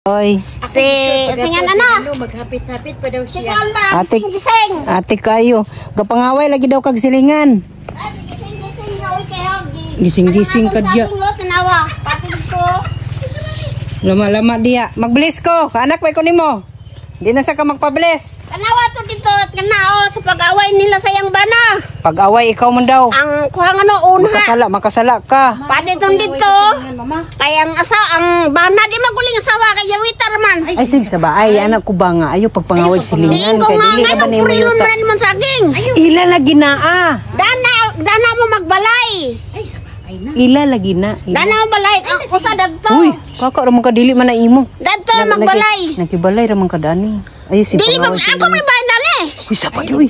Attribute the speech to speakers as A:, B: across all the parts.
A: Oy.
B: Si singan ano?
C: Maghapit-hapit pa daw
B: Si
C: siya.
B: Kolma,
A: Ate,
B: gising.
A: ate kayo. Gapangaway lagi daw kag silingan.
B: Ay, gising na uy kayo.
A: Gising-gising ka diya.
B: Tanawa, pati ko.
A: Lama-lama diya. Mag-bless ko. Kaanak may ko nimo. Di na sa ka magpa-bless.
B: Tanawa to dito at kanao sa pag-away nila sa yang bana.
A: Pag-away ikaw man daw.
B: Ang kuhang ano unha.
A: Makasala ka.
B: Pati tong dito. Kaya ang bana di maguling asawa kay Yawitar man.
A: Ay sige sa baay, anak ko ba nga ayo pagpangaway silingan
B: Ko
A: kay
B: nga
A: dili ka ba
B: nang
A: nimo
B: purilon
A: yuta.
B: man man saging.
A: Ila lagi na ah.
B: Dana mo magbalay.
A: Ila lagi na.
B: Dana mo balay. Ang usa dadto.
A: Uy, kaka ra man ka dili man na imo.
B: Dadto magbalay.
A: Nakibalay ra man ka dani. Ayo si
B: Dili mag
A: pangaway
B: ako may bahay dali.
A: Isa pa di uy.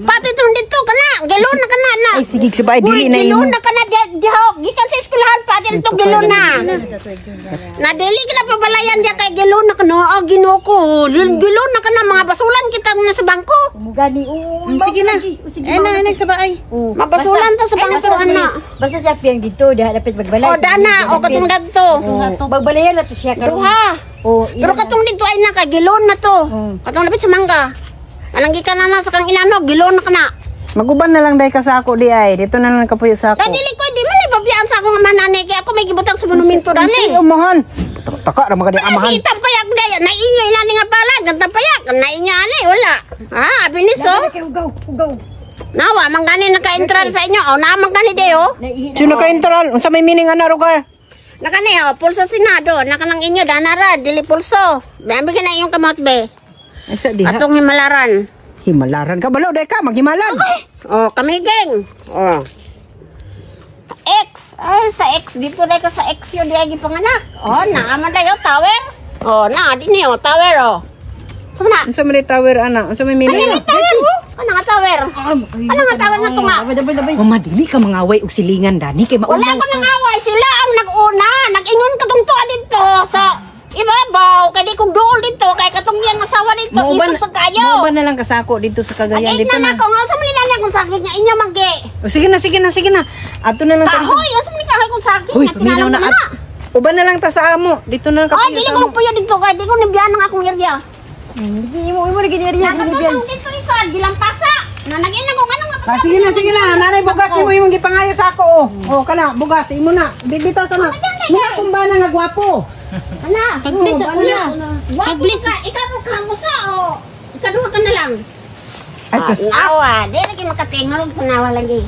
B: Pati tong dito kana. Gilon na kana na.
A: Ay sige sa baay dili na imo.
B: Gilon na kana diho. Gikan sa eskwelahan pati tong gilon na. Na dili ka na pabalayan dia kay gilon na kana. Ah ginoko. Gilon na kana mga basulan kita na sa bangko.
C: Mugani.
D: Sige na. Ay na sa baay.
B: Mabasulan ta sa bangko ana.
C: Basta siya piyang dito, diha dapat magbalay.
B: O dana o katong dadto.
C: Magbalayan na to siya karon.
B: Duha. Pero katong dito ay na kay gilon na to. Katong lapit sa mangga. Anang gikan na sa kang inano gilon na kana.
A: Maguban na lang dai ka sa ako di ay. Dito na lang kapuyo sa ako.
B: Sa dili ko di man ibabiyaan sa akong mananay kay ako may gibutang sa monumento dani.
A: Ay umahan. Taka ra mga di amahan.
B: Si tampayak day na inyo ilani nga pala gantampayak na inyo ani wala. Ah biniso.
C: Ugaw.
B: Nawa man gani naka-entrar sa inyo. O na man gani deyo.
A: Sino ka intral? Unsa may meaning ana rugar?
B: Nakani o pulso senado nakanang inyo danara dili pulso. Bambi ka na iyong kamot be.
A: Asa diha?
B: Atong himalaran.
A: Himalaran ka balaw dai ka maghimalan.
B: Oh, kami geng. Oh. X. Ay, sa X. Dito na ka sa X yun. Di agi panganak. Oh, naaman tayo. Tower. Oh, na. Di niyo. Tower, oh. Saan na?
A: Unsa may tower ana? Unsa may meaning?
B: Ano nga tower, oh? Ano nga tower? Ano nga tower na ito nga?
A: Mama dili ka mangaway og silingan dani kay
B: Wala
A: maulang
B: ko nang away. Sila ang nag-una. Nag-ingon katungtuan dito sa ibabaw. Kaya di kong dool dito. Kaya katong yung asawa dito. Isog sa kayo.
A: Mauban na lang kasako dito sa Cagayan dito
B: Nag-ignan
A: na.
B: ako. Nga sa malilala kong sakit niya. Inyo mangge.
A: O sige na. Ato na lang tayo.
B: Kahoy. Asa malikahoy kong sakit
A: Hoy,
B: niya.
A: paminaw
B: Tinanong
A: na.
B: mo na.
A: Uban na lang ta sa amo. Dito na lang
B: Oh,
A: kapuyo
B: dili
A: sa
B: ko
A: amo.
B: puyo dito. Kaya di ko nibiyan ng akong area.
C: Hindi mo lagi niya riyan.
B: Nakatulong dito isa, gilampasa. Na nag-ina ko kanang nga
A: Sige na. Nanay bugas mo imong gipangayo sa ako. Oh, kana bugas imo na. Bibitaw sa na. Muna kumbana nga gwapo.
B: Ana,
D: Pag-bless sa kuya.
B: pag-bless ka, ikaw mo ka mo sa o. Ikaduha ka na lang.
A: Ay sus.
B: Nawa, di lagi makatingog panawa lagi.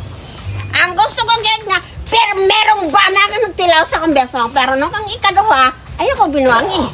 B: Ang gusto ko gayud nga, pero merong bana ka nagtilaw sa kong beso. Pero nung kang ikaduha, ayaw ko binuang eh.